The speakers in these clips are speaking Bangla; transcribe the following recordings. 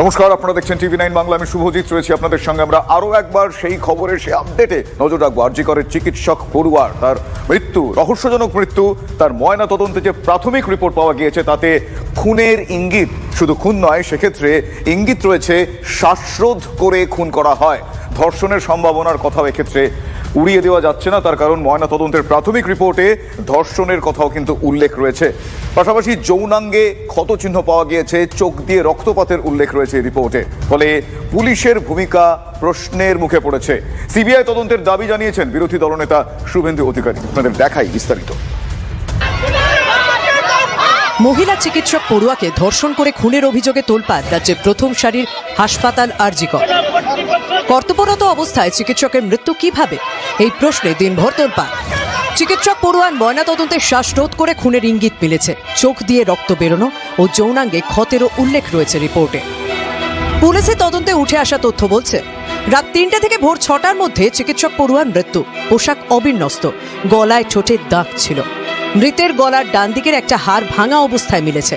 নমস্কার, আপনারা দেখছেন টিভি9 বাংলা। আমি শুভজিৎ রয়েছি আপনাদের সঙ্গে। আমরা আরো একবার সেই খবরের সেই আপডেটে নজর রাখবো। আর জি করের চিকিৎসক পড়ুয়ার তার মৃত্যু, রহস্যজনক মৃত্যু। তার ময়না তদন্তে যে প্রাথমিক রিপোর্ট পাওয়া গিয়েছে তাতে খুনের ইঙ্গিত, শুধু খুন নয়, সেক্ষেত্রে ইঙ্গিত রয়েছে শ্বাসরোধ করে খুন করা হয়। ধর্ষণের সম্ভাবনার কথাও এক্ষেত্রে উড়িয়ে দেওয়া যাচ্ছে না, তার কারণ ময়না তদন্তের প্রাথমিক রিপোর্টে ধর্ষণের কথাও কিন্তু উল্লেখ রয়েছে। পাশাপাশি যৌনাঙ্গে ক্ষতচিহ্ন পাওয়া গিয়েছে, চোখ দিয়ে রক্তপাতের উল্লেখ রয়েছে রিপোর্টে। ফলে পুলিশের ভূমিকা প্রশ্নের মুখে পড়েছে। সিবিআই তদন্তের দাবি জানিয়েছেন বিরোধী দলনেতা শুভেন্দু অধিকারী। আপনাদের দেখাই বিস্তারিত। মহিলা চিকিৎসক পড়ুয়াকে ধর্ষণ করে খুনের অভিযোগে তোলপাড় রাজ্যের প্রথম সারির হাসপাতাল আরজি কর। কর্তব্যরত অবস্থায় চিকিৎসকের মৃত্যু কিভাবে, এই প্রশ্নে দিনভর তোলপাড়। চিকিৎসক পড়ুয়ার ময়নাতদন্তে শ্বাসরোধ করে খুনের ইঙ্গিত মিলেছে, চোখ দিয়ে রক্ত বেরোনো ও যৌনাঙ্গে ক্ষতেরও উল্লেখ রয়েছে রিপোর্টে। পুলিশের তদন্তে উঠে আসা তথ্য বলছে, রাত ৩টা থেকে ভোর ৬টার মধ্যে চিকিৎসক পড়ুয়ার মৃত্যু। পোশাক অবিন্যস্ত, গলায় ঠোঁটের দাগ ছিল। মৃতের গলার ডান দিকের একটা হাড় ভাঙা অবস্থায় মিলেছে।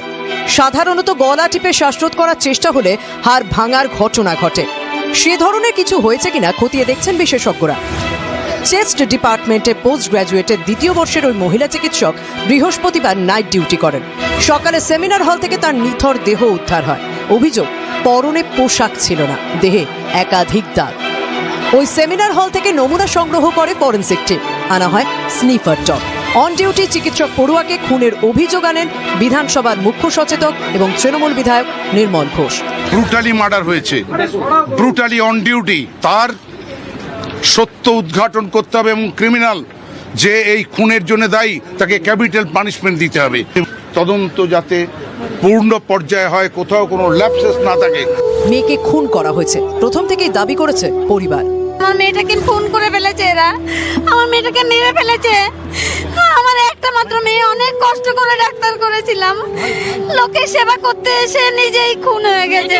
সাধারণত গলা টিপে শ্বাসরোধ করার চেষ্টা হলে হাড় ভাঙার ঘটনা ঘটে। সে ধরনের কিছু হয়েছে কিনা খতিয়ে দেখছেন বিশেষজ্ঞরা। চেস্ট ডিপার্টমেন্টে পোস্ট গ্র্যাজুয়েটের দ্বিতীয় বর্ষের ওই মহিলা চিকিৎসক বৃহস্পতিবার নাইট ডিউটি করেন। সকালে সেমিনার হল থেকে তার নিথর দেহ উদ্ধার হয়। অভিযোগ, পরনে পোশাক ছিল না, দেহে একাধিক দাগ। ওই সেমিনার হল থেকে নমুনা সংগ্রহ করে ফরেনসিক টিম, আনা হয় স্নিফার ডগ। অন ডিউটি চিকিৎসক পড়ুয়াকে খুনের অভিযোগ আনেন বিধানসভার মুখ্য সচেতক এবং তৃণমূল বিধায়ক নির্মল ঘোষ। ব্রুটালি মার্ডার হয়েছে, ব্রুটালি অন ডিউটি। তার সত্য উদ্ঘাটন করতে হবে এবং ক্রিমিনাল যে এই খুনের জন্য দায়ী তাকে ক্যাপিটাল পানিশমেন্ট দিতে হবে। তদন্ত যাতে পূর্ণ পর্যায়ে হয়, কোথাও কোনো ল্যাপসেস না থাকে। মেয়েকে খুন করা হয়েছে, প্রথম থেকেই দাবি করেছে পরিবার। আমার মেয়েটাকে খুন করে ফেলেছে এরা, আমার মেয়েটাকে মেরে ফেলেছে। আমার একটা মাত্র মেয়ে, অনেক কষ্ট করে ডাক্তার করেছিলাম, লোকের সেবা করতে এসে নিজেই খুন হয়ে গেছে।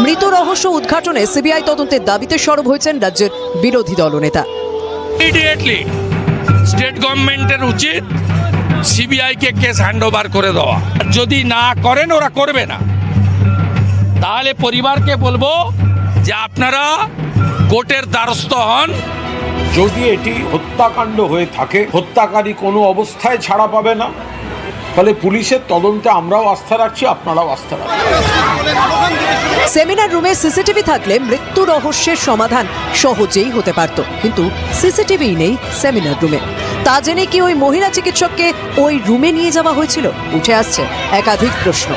মৃত রহস্য উদ্ঘাটনে সিবিআই তদন্তের দাবিতে সরব হয়েছেন রাজ্যের বিরোধী দলনেতা। ইমিডিয়েটলি স্টেট গভর্নমেন্টের উচিত সিবিআই কে কেস হ্যান্ডওভার করে দেওয়া। যদি না করেন, ওরা করবে না, তাহলে পরিবারকে বলবো যে আপনারা কোর্টের দ্বারস্থ হন। যদি এটি হত্যাকাণ্ড হয়ে থাকে, হত্যাকারী কোনো অবস্থায় ছাড়া পাবে না। ফলে পুলিশের তদন্তে আমরাও আস্থা রাখছি, আপনারাও আস্থা রাখছেন। সেমিনার রুমে সিসিটিভি থাকলে মৃত্যু রহস্যের সমাধান সহজেই হতে পারত, কিন্তু সিসিটিভি নেই সেমিনার রুমে। তা জেনে কি ওই মহিলা চিকিৎসককে ওই রুমে নিয়ে যাওয়া হয়েছিল? উঠে আসছে একাধিক প্রশ্ন।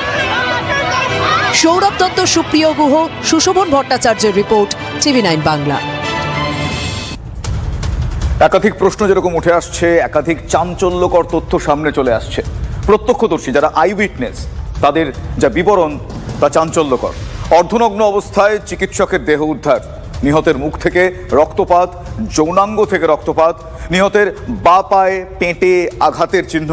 সৌরভ দত্ত, সুপ্রিয় গুহ, সুশোভন ভট্টাচার্যের রিপোর্ট, টিভি9 বাংলা। একাধিক প্রশ্ন যেরকম উঠে আসছে, একাধিক চাঞ্চল্যকর তথ্য সামনে চলে আসছে। প্রত্যক্ষদর্শী যারা আই উইটনেস, তাদের যা বিবরণ তা চাঞ্চল্যকর। অর্ধনগ্ন অবস্থায় চিকিৎসকের দেহ উদ্ধার, নিহতের মুখ থেকে রক্তপাত, যৌনাঙ্গ থেকে রক্তপাত, নিহতের বা পায়ে পেটে আঘাতের চিহ্ন,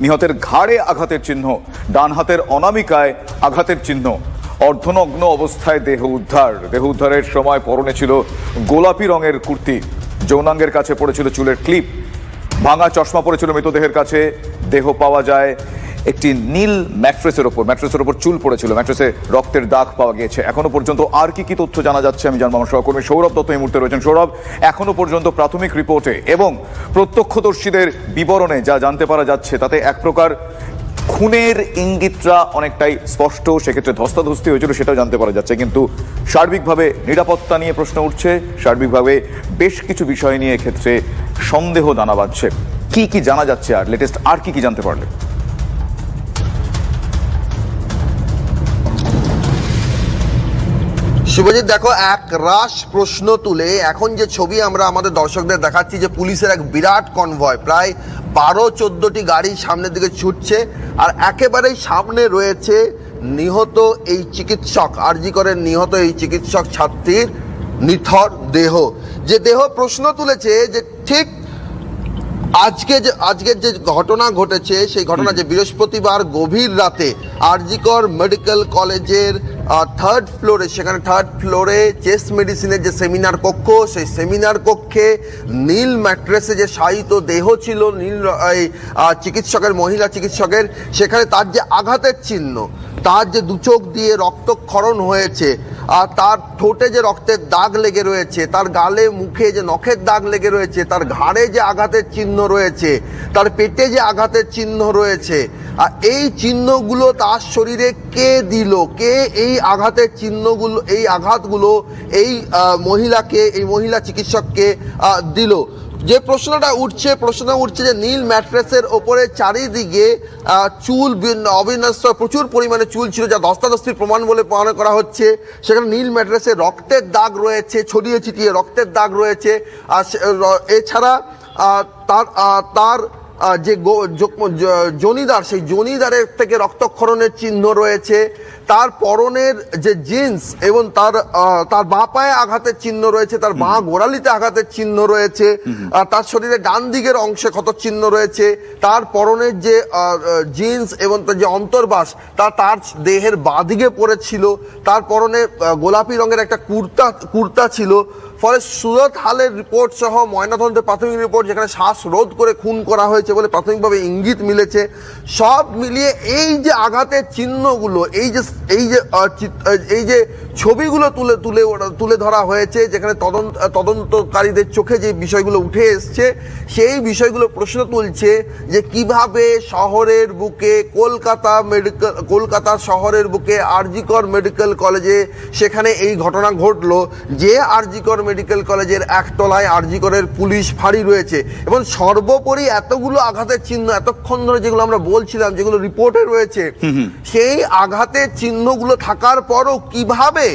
নিহতের ঘাড়ে আঘাতের চিহ্ন, ডান হাতের অনামিকায় আঘাতের চিহ্ন। অর্ধনগ্ন অবস্থায় দেহ উদ্ধার। দেহ উদ্ধারের সময় পরনে ছিল গোলাপি রঙের কুর্তি, যৌনাঙ্গের কাছে পড়েছিল চুলের ক্লিপ, ভাঙা চশমা পড়েছিল মৃতদেহের কাছে। দেহ পাওয়া যায় একটি নীল ম্যাট্রেসের ওপর চুল পড়েছিল, ম্যাট্রেসে রক্তের দাগ পাওয়া গিয়েছে। এখনো পর্যন্ত আর কি কি তথ্য জানা যাচ্ছে আমি জানবো। আমার সহকর্মী সৌরভ দত্ত এই মুহূর্তে রয়েছেন। সৌরভ, এখনো পর্যন্ত প্রাথমিক রিপোর্টে এবং প্রত্যক্ষদর্শীদের বিবরণে যা জানতে পারা যাচ্ছে তাতে এক প্রকার খুনের ইঙ্গিতটা অনেকটাই স্পষ্ট, সেক্ষেত্রে ধস্তাধস্তি হয়েছিল সেটাও জানতে পারা যাচ্ছে। কিন্তু সার্বিকভাবে নিরাপত্তা নিয়ে প্রশ্ন উঠছে, সার্বিকভাবে বেশ কিছু বিষয় নিয়ে এক্ষেত্রে সন্দেহ দানা বাঁধছে। কি কি জানা যাচ্ছে আর লেটেস্ট আর কি কি জানতে পারলে? শুভজিৎ, দেখো, এক রাশ প্রশ্ন তুলে এখন যে ছবি আমরা আমাদের দর্শকদের দেখাচ্ছি, যে পুলিশের এক বিরাট কনভয় প্রায় 12-14টি গাড়ি সামনের দিকে ছুটছে, আর একেবারেই সামনে রয়েছে নিহত এই চিকিৎসক, আরজি করের নিহত এই চিকিৎসক ছাত্রীর নিথর দেহ। যে দেহ প্রশ্ন তুলেছে যে ঠিক আজকের যে ঘটনা ঘটেছে, সেই ঘটনা যে বৃহস্পতিবার গভীর রাতে আরজি কর মেডিকেল কলেজের থার্ড ফ্লোরে, সেখানে থার্ড ফ্লোরে চেস্ট মেডিসিনের যে সেমিনার কক্ষ, সেই সেমিনার কক্ষে নীল ম্যাট্রেসে যে শায়িত দেহ ছিল নীল চিকিৎসকের, মহিলা চিকিৎসকের, সেখানে তার যে আঘাতের চিহ্ন, তার যে দু চোখ দিয়ে রক্তক্ষরণ হয়েছে, আর তার ঠোঁটে যে রক্তের দাগ লেগে রয়েছে, তার গালে মুখে যে নখের দাগ লেগে রয়েছে, তার ঘাড়ে যে আঘাতের চিহ্ন রয়েছে, তার পেটে যে আঘাতের চিহ্ন রয়েছে, আর এই চিহ্নগুলো তার শরীরে কে দিল, কে এই আঘাতের চিহ্নগুলো, এই আঘাতগুলো এই মহিলাকে, এই মহিলা চিকিৎসককে দিল। যে প্রশ্নটা উঠছে যে নীল ম্যাট্রেসের ওপরে চারিদিকে চুল, অবিন্যস্ত প্রচুর পরিমাণে চুল ছিল, যা ধস্তাধস্তির প্রমাণ বলে মনে করা হচ্ছে। সেখানে নীল ম্যাট্রেসে রক্তের দাগ রয়েছে, ছড়িয়ে ছিটিয়ে রক্তের দাগ রয়েছে। আর এছাড়া তার যে জনিদার, সেই জনিদারের থেকে রক্তক্ষরণের চিহ্ন রয়েছে। তার পরনের যে জিন্স এবং তার বাঁ পায়ে আঘাতের চিহ্ন রয়েছে, তার বাঁ গোড়ালিতে আঘাতের চিহ্ন রয়েছে, তার শরীরে ডান দিকের অংশে ক্ষত চিহ্ন রয়েছে। তার পরনের যে জিন্স এবং তার যে অন্তর্বাস তার দেহের বাঁ দিকে পড়েছিল। তার পরনে গোলাপি রঙের একটা কুর্তা ছিল। ফলে সুরত হালের রিপোর্ট সহ ময়নাতদন্তের প্রাথমিক রিপোর্ট, যেখানে শ্বাসরোধ করে খুন করা হয়েছে বলে প্রাথমিকভাবে ইঙ্গিত মিলেছে, সব মিলিয়ে এই যে আঘাতের চিহ্নগুলো, এই যে ছবিগুলো তুলে ধরা হয়েছে, যেখানে তদন্তকারীদের চোখে যে বিষয়গুলো উঠে এসছে, সেই বিষয়গুলো প্রশ্ন তুলছে যে কিভাবে শহরের বুকে, কলকাতা শহরের বুকে আরজিকর মেডিকেল কলেজে সেখানে এই ঘটনা ঘটলো, যে আরজিকর মেডিকেল কলেজের একতলায় আরজিকরের পুলিশ ফাঁড়ি রয়েছে, এবং সর্বোপরি এতগুলো আঘাতের চিহ্ন এতক্ষণ ধরে যেগুলো আমরা বলছিলাম, যেগুলো রিপোর্টে রয়েছে, সেই আঘাতের চিহ্নগুলো থাকার পরও কিভাবে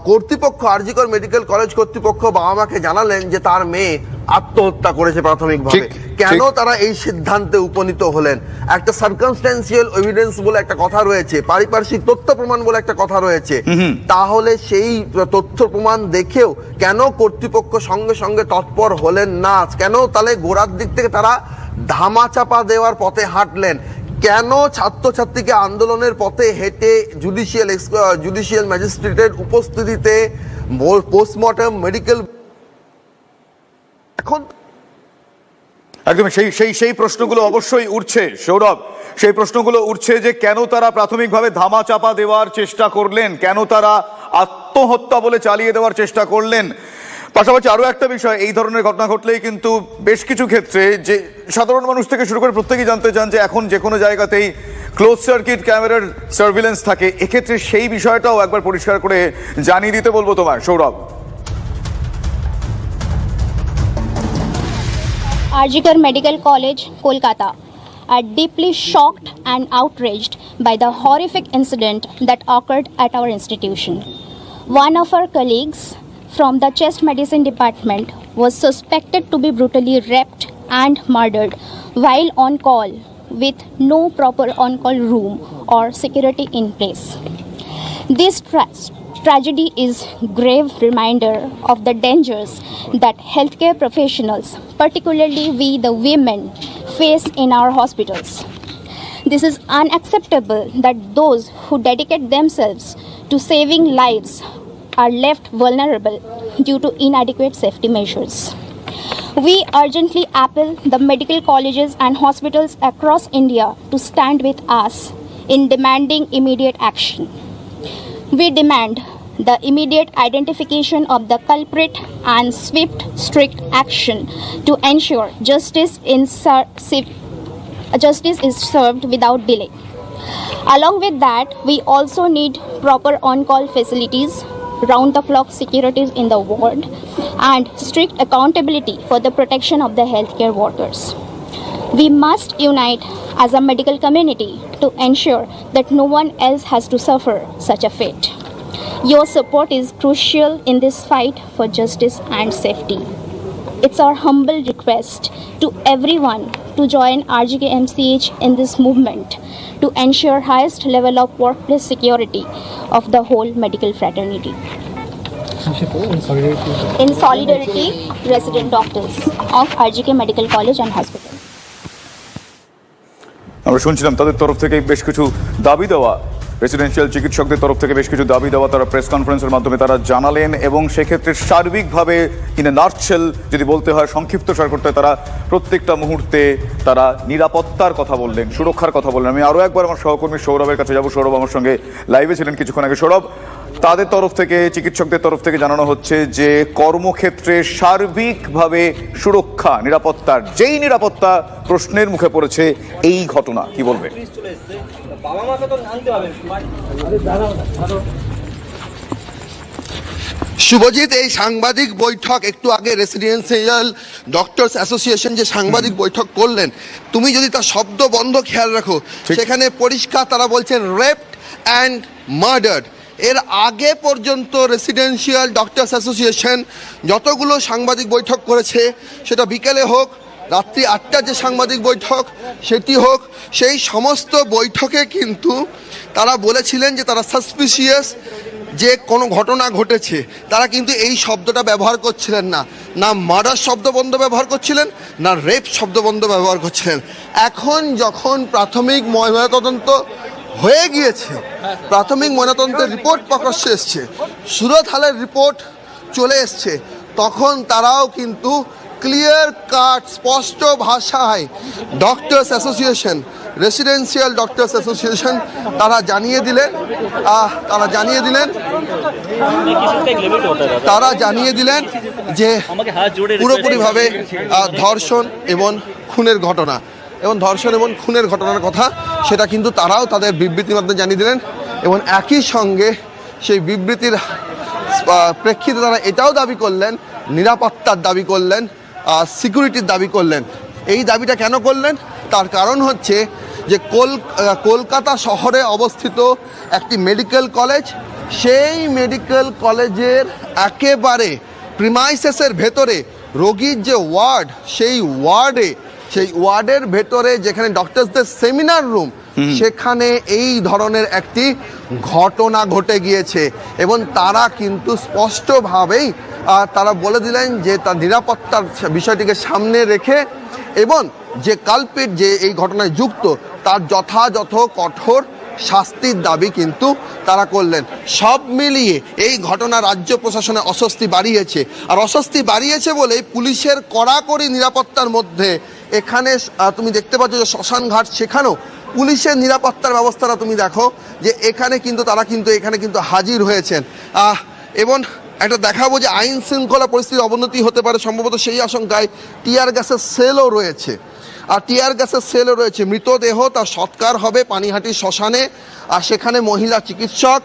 কর্তৃপক্ষ, আরজিকর মেডিকেল কলেজ কর্তৃপক্ষ বাবা মাকে জানালেন যে তার মেয়ে আত্মহত্যা করেছে প্রাথমিকভাবে, কেন তারা এই সিদ্ধান্তে উপনীত হলেন? একটা সার্কামস্ট্যান্সিয়াল এভিডেন্স বলে একটা কথা রয়েছে, পারিপার্শ্বিক তথ্য প্রমাণ বলে একটা কথা রয়েছে। তাহলে সেই তথ্য প্রমাণ দেখেও কেন কর্তৃপক্ষ সঙ্গে সঙ্গে তৎপর হলেন না? কেন তাহলে গোড়ার দিক থেকে তারা ধামাচাপা দেওয়ার পথে হাঁটলেন? কেন ছাত্রছাত্রীকে আন্দোলনের পথে হেঁটে জুডিশিয়াল ম্যাজিস্ট্রেটের উপস্থিতিতে পোস্টমর্টম মেডিকেল এখন একদম সেই প্রশ্নগুলো অবশ্যই উঠছে সৌরভ, সেই প্রশ্নগুলো উঠছে যে কেন তারা প্রাথমিকভাবে ধামাচাপা দেওয়ার চেষ্টা করলেন, কেন তারা আত্মহত্যা বলে চালিয়ে দেওয়ার চেষ্টা করলেন। পাশাপাশি আরো একটা বিষয়, এই ধরনের ঘটনা ঘটলেই কিন্তু বেশ কিছু ক্ষেত্রে যে সাধারণ মানুষ থেকে শুরু করে প্রত্যেকেই জানতে চান যে এখন যে কোনো জায়গাতেই ক্লোজ সার্কিট ক্যামেরার সার্ভিলেন্স থাকে, এক্ষেত্রে সেই বিষয়টাও একবার পরিষ্কার করে জানিয়ে দিতে বলবো তোমার Sourav. Arjikar Medical College, Kolkata, are deeply shocked and outraged by the horrific incident that occurred at our institution. One of our colleagues from the chest medicine department was suspected to be brutally raped and murdered while on call with no proper on-call room or security in place. This tragedy is grave reminder of the dangers that healthcare professionals, particularly we the women, face in our hospitals. This is unacceptable that those who dedicate themselves to saving lives are left vulnerable due to inadequate safety measures. We urgently appeal the medical colleges and hospitals across India to stand with us in demanding immediate action. We demand the immediate identification of the culprit and swift, strict action to ensure justice is served without delay. Along with that, we also need proper on-call facilities, round-the-clock securities in the ward, and strict accountability for the protection of the healthcare workers. We must unite as a medical community to ensure that no one else has to suffer such a fate. Your support is crucial in this fight for justice and safety. It's our humble request to everyone to join RGK MCH in this movement to ensure highest level of workplace security of the whole medical fraternity. In solidarity, resident doctors of RGK Medical College and Hospital. আমরা শুনছিলাম তাদের তরফ থেকে বেশ কিছু দাবি দেওয়া রেসিডেন্সিয়াল চিকিৎসকদের তরফ থেকে বেশ কিছু দাবি দেওয়া তারা প্রেস কনফারেন্সের মাধ্যমে তারা জানালেন, এবং সেক্ষেত্রে সার্বিকভাবে ইন এ নাটশেল যদি বলতে হয়, সংক্ষিপ্ত সার করতে হয়, তারা প্রত্যেকটা মুহূর্তে তারা নিরাপত্তার কথা বললেন, সুরক্ষার কথা বললেন। আমি আরও একবার আমার সহকর্মী সৌরভের কাছে যাব। সৌরভ আমার সঙ্গে লাইভে ছিলেন কিছুক্ষণ আগে। সৌরভ, তাদের তরফ থেকে, চিকিৎসকদের তরফ থেকে জানানো হচ্ছে যে কর্মক্ষেত্রে সার্বিকভাবে সুরক্ষা, নিরাপত্তার যেই নিরাপত্তা প্রশ্নের মুখে পড়েছে এই ঘটনা, কি বলবে? শুভজিৎ, এই সাংবাদিক বৈঠক একটু আগে রেসিডেন্সিয়াল ডক্টরস অ্যাসোসিয়েশন যে সাংবাদিক বৈঠক করলেন, তুমি যদি তার শব্দ বন্ধ খেয়াল রাখো, সেখানে পরিষ্কার তারা বলছেন রেপড অ্যান্ড মার্ডার্ড। এর আগে পর্যন্ত রেসিডেন্সিয়াল ডক্টরস অ্যাসোসিয়েশন যতগুলো সাংবাদিক বৈঠক করেছে, সেটা বিকেলে হোক, রাত্রি 8টার যে সাংবাদিক বৈঠক সেটি হোক, সেই সমস্ত বৈঠকে কিন্তু তারা বলেছিলেন যে তারা সাসপিসিয়াস যে কোনো ঘটনা ঘটেছে। তারা কিন্তু এই শব্দটা ব্যবহার করছিলেন না, না মার্ডার শব্দবন্ধ ব্যবহার করছিলেন, না রেপ শব্দবন্ধ ব্যবহার করছিলেন। এখন যখন প্রাথমিক ময়নাতদন্ত হয়ে গিয়েছে, প্রাথমিক ময়নাতদন্তের রিপোর্ট প্রকাশ্যে এসছে, সুরত হালের রিপোর্ট চলে এসছে, তখন তারাও কিন্তু ক্লিয়ার কাট স্পষ্ট ভাষায় doctors association, residential doctors association তারা জানিয়ে দিলেন যে পুরোপুরিভাবে ধর্ষণ এবং খুনের ঘটনা, এবং ধর্ষণ এবং খুনের ঘটনার কথা সেটা কিন্তু তারাও তাদের বিবৃতির মাধ্যমে জানিয়ে দিলেন। এবং একই সঙ্গে সেই বিবৃতির প্রেক্ষিতে তারা এটাও দাবি করলেন, নিরাপত্তার দাবি করলেন, সিকিউরিটির দাবি করলেন। এই দাবিটা কেন করলেন? তার কারণ হচ্ছে যে কলকাতা শহরে অবস্থিত একটি মেডিকেল কলেজ, সেই মেডিকেল কলেজের একেবারে প্রিমাইসেসের ভেতরে রোগীর যে ওয়ার্ড, সেই ওয়ার্ডের ভেতরে যেখানে ডক্টরসদের সেমিনার রুম, সেখানে এই ধরনের একটি ঘটনা ঘটে গিয়েছে। এবং তারা কিন্তু স্পষ্টভাবেই তারা বলে দিলেন যে তার নিরাপত্তার বিষয়টিকে সামনে রেখে এবং যে কালপিট যে এই ঘটনায় যুক্ত তার যথাযথ কঠোর শাস্তির দাবি কিন্তু তারা করলেন। সব মিলিয়ে এই ঘটনা রাজ্য প্রশাসনে অস্বস্তি বাড়িয়েছে, আর অস্বস্তি বাড়িয়েছে বলে পুলিশের কড়াকড়ি নিরাপত্তার মধ্যে এখানে তুমি দেখতে পাচ্ছ যে শ্মশানঘাট, সেখানেও পুলিশের নিরাপত্তার ব্যবস্থাটা তুমি দেখো যে এখানে কিন্তু তারা কিন্তু এখানে কিন্তু হাজির হয়েছেন। এবং একটা দেখাবো যে আইন শৃঙ্খলা পরিস্থিতির অবনতি হতে পারে সম্ভবত, সেই আশঙ্কায় টিয়ার গ্যাসের সেলও রয়েছে। মৃতদেহ তার সৎকার হবে পানিহাটির শ্মশানে, আর সেখানে মহিলা চিকিৎসক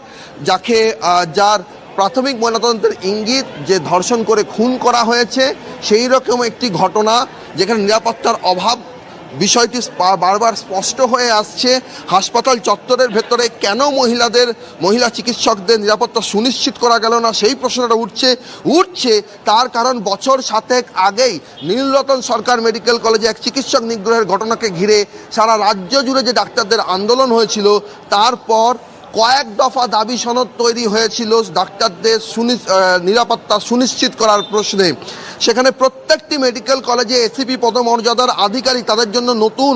যার প্রাথমিক ময়নাতদন্তের ইঙ্গিত যে ধর্ষণ করে খুন করা হয়েছে, সেই রকম একটি ঘটনা যেখানে নিরাপত্তার অভাব বিষয়টি বারবার স্পষ্ট হয়ে আসছে। হাসপাতাল চত্বরের ভেতরে কেন মহিলা চিকিৎসকদের নিরাপত্তা সুনিশ্চিত করা গেল না, সেই প্রশ্নটা উঠছে। তার কারণ বছর 7 আগেই নীলরতন সরকার মেডিকেল কলেজে এক চিকিৎসক নিগ্রহের ঘটনাকে ঘিরে সারা রাজ্য জুড়ে যে ডাক্তারদের আন্দোলন হয়েছিল, তারপর কয়েক দফা দাবি সনদ তৈরি হয়েছিল ডাক্তারদের নিরাপত্তা সুনিশ্চিত করার প্রশ্নে। সেখানে প্রত্যেকটি মেডিকেল কলেজে এসিপি পদমর্যাদার আধিকারিক, তাদের জন্য নতুন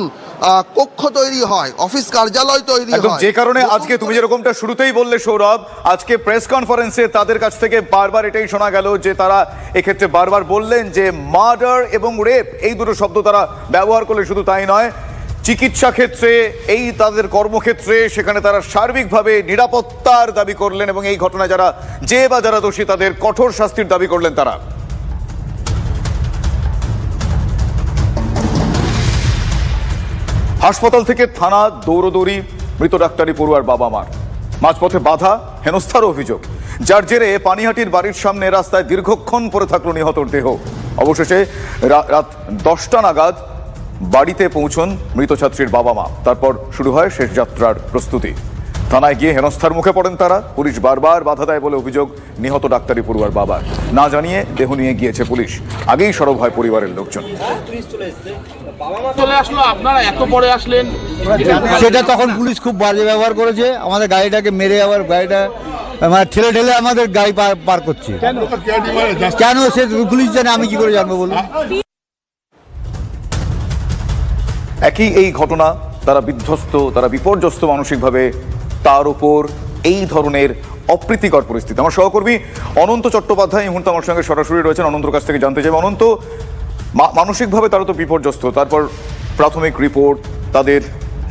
কক্ষ তৈরি হয়, অফিস কার্যালয় তৈরি হয়। যে কারণে আজকে তুমি যেরকমটা শুরুতেই বললে সৌরভ, আজকে প্রেস কনফারেন্সে তাদের কাছ থেকে বারবার এটাই শোনা গেল যে তারা এক্ষেত্রে বারবার বললেন যে মার্ডার এবং রেপ এই দুটো শব্দ তারা ব্যবহার করলে শুধু তাই নয়, চিকিৎসা ক্ষেত্রে এই তাদের কর্মক্ষেত্রে সেখানে তারা সার্বিকভাবে নিরাপত্তার দাবি করলেন, এবং এই ঘটনায় যারা দোষী তাদের কঠোর শাস্তির দাবি করলেন তারা। হাসপাতাল থেকে থানা দৌড়দৌড়ি মৃত ডাক্তারি পড়ুয়ার বাবা মার, মাঝপথে বাধা, হেনস্থার অভিযোগ, যার জেরে পানিহাটির বাড়ির সামনে রাস্তায় দীর্ঘক্ষণ পড়ে থাকলো নিহতর দেহ। অবশেষে রাত 10টা নাগাদ বাড়িতে পৌঁছন মৃত ছাত্রীর বাবা মা। তারপর শুরু হয় শেষ যাত্রার প্রস্তুতি। থানায় গিয়ে হেনস্থার মুখে পড়েন তারা। পুলিশ বারবার বাধা দেয় বলে অভিযোগ নিহত ডাক্তারি পড়ুয়ার বাবার। না জানিয়ে দেহ নিয়ে গিয়েছে পুলিশ। আগেই সরব হয় পরিবারের লোকজন। আপনারা এত পরে আসলেন, সেটা তখন পুলিশ খুব বাজে ব্যবহার করেছে, আমাদের গাড়িটাকে মেরে আবার গাড়িটা ঠেলে আমাদের গাড়ি পার করছে। কেন সে পুলিশ জানে, আমি কি করে জানবো বলুন। একই এই ঘটনা, তারা বিধ্বস্ত, তারা বিপর্যস্ত মানসিকভাবে, তার উপর এই ধরনের অপ্রীতিকর পরিস্থিতি। আমার সহকর্মী অনন্ত চট্টোপাধ্যায় এই মুহূর্তে আমার সঙ্গে সরাসরি রয়েছেন। অনন্তর কাছ থেকে জানতে চাইব, অনন্ত, মানসিকভাবে তারা তো বিপর্যস্ত, তারপর প্রাথমিক রিপোর্ট, তাদের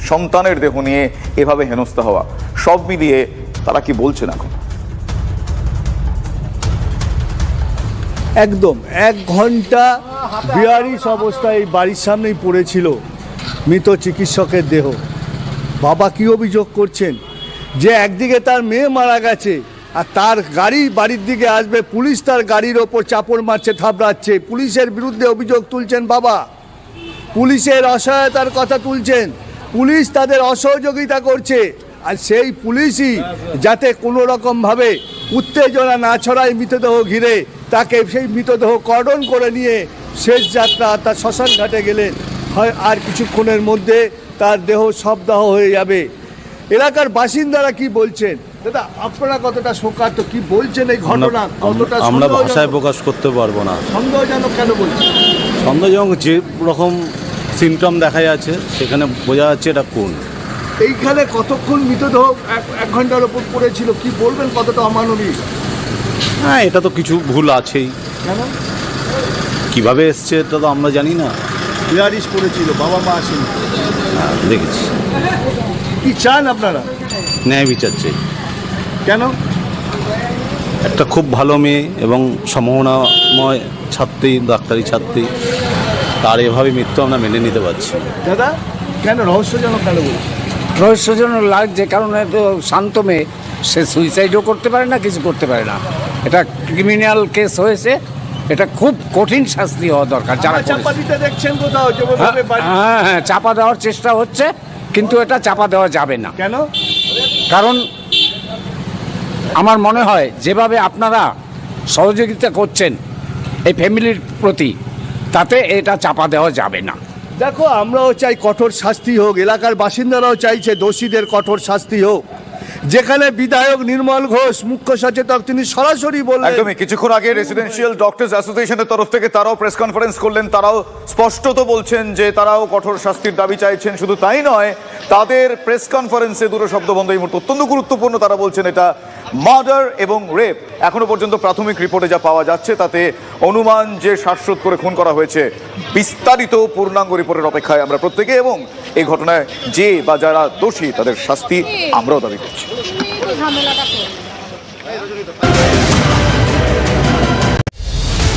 সন্তানের দেহ নিয়ে এভাবে হেনস্থা হওয়া, সব মিলিয়ে তারা কি বলছেন এখন? একদম 1 ঘন্টা বিহারিস অবস্থায় এই বাড়ির সামনেই পড়েছিল মৃত চিকিৎসকের দেহ। বাবা কি অভিযোগ করছেন যে একদিকে তার মেয়ে মারা গেছে আর তার গাড়ি বাড়ির দিকে আসবে, পুলিশ তার গাড়ির ওপর চাপড় মারছে, থাবড়াচ্ছে, পুলিশের বিরুদ্ধে অভিযোগ তুলছেন বাবা, পুলিশের অসহায়তার কথা তুলছেন, পুলিশ তাদের অসহযোগিতা করছে। আর সেই পুলিশই যাতে কোনো রকমভাবে উত্তেজনা না ছড়ায় মৃতদেহ ঘিরে, তাকে সেই মৃতদেহ কর্ডন করে নিয়ে শেষ যাত্রা তার শ্মশান ঘাটে গেলেন। হয় আর কিছুক্ষণের মধ্যে তার দেহ শবদাহ হয়ে যাবে। এলাকার বাসিন্দারা কি বলছেন দাদা, আপনারা কতটা শোকার্ত, কি বলছেন এই ঘটনা? কতটা আমরা ভাষায় প্রকাশ করতে পারবো না। সন্দেহজনক কেন বলছেন? সন্দেহজনক যে রকম সিমটম দেখা যাচ্ছে সেখানে বোঝা যাচ্ছে এটা কোন। এইখানে কতক্ষণ মৃতদেহ 1 ঘন্টার ওপর পড়েছিল, কি বলবেন, কতটা অমানবিক? হ্যাঁ, এটা তো কিছু ভুল আছেই। কেন? কিভাবে এসছে এটা তো আমরা জানি না। বিহারিস পড়েছিল, বাবা মা আসেনি। হ্যাঁ, দেখেছি। কি চান আপনারা? ন্যায় বিচার চাই। কেন? একটা খুব ভালো মেয়ে এবং সম্ভাবনাময় ছাত্রী, ডাক্তারি ছাত্রী, তার এভাবে মৃত্যু আমরা মেনে নিতে পারছি না। দাদা কেন রহস্যজনক কেন বলছেন? রহস্যজনক লাগছে কারণ এত শান্ত মেয়ে, সে সুইসাইডও করতে পারে না, কিছু করতে পারে না। এটা ক্রিমিনাল কেস হয়েছে, এটা খুব কঠিন শাস্তি হওয়া দরকার। যারা চাপা দিতে দেখছেন কোথাও? হ্যাঁ হ্যাঁ, চাপা দেওয়ার চেষ্টা হচ্ছে, কিন্তু এটা চাপা দেওয়া যাবে না। কেন? কারণ আমার মনে হয় যেভাবে আপনারা সহযোগিতা করছেন এই ফ্যামিলির প্রতি, তাতে এটা চাপা দেওয়া যাবে না। দেখো, আমরাও চাই কঠোর শাস্তি হোক, এলাকার বাসিন্দারাও চাইছে দোষীদের কঠোর শাস্তি হোক। যেখানে বিধায়ক নির্মল ঘোষ মুখ্য সচেতক, তিনি সরাসরি বললেন। একদমই, কিছুক্ষণ আগে রেসিডেন্সিয়াল ডক্টরস অ্যাসোসিয়েশনের তরফ থেকে তারাও প্রেস কনফারেন্স করলেন। তারাও স্পষ্টত বলছেন যে তারাও কঠোর শাস্তির দাবি চাইছেন। শুধু তাই নয়, তাদের প্রেস কনফারেন্সে দুটো শব্দ বন্ধ এই মুহূর্তে অত্যন্ত গুরুত্বপূর্ণ। তারা বলছেন এটা মার্ডার এবং রেপ। এখনো পর্যন্ত প্রাথমিক রিপোর্টে যা পাওয়া যাচ্ছে তাতে অনুমান যে শ্বাসরোধ করে খুন করা হয়েছে। বিস্তারিত পূর্ণাঙ্গ রিপোর্টের অপেক্ষায় আমরা প্রত্যেকে, এবং এই ঘটনায় যে বা যারা দোষী তাদের শাস্তি আমরাও দাবি করছি।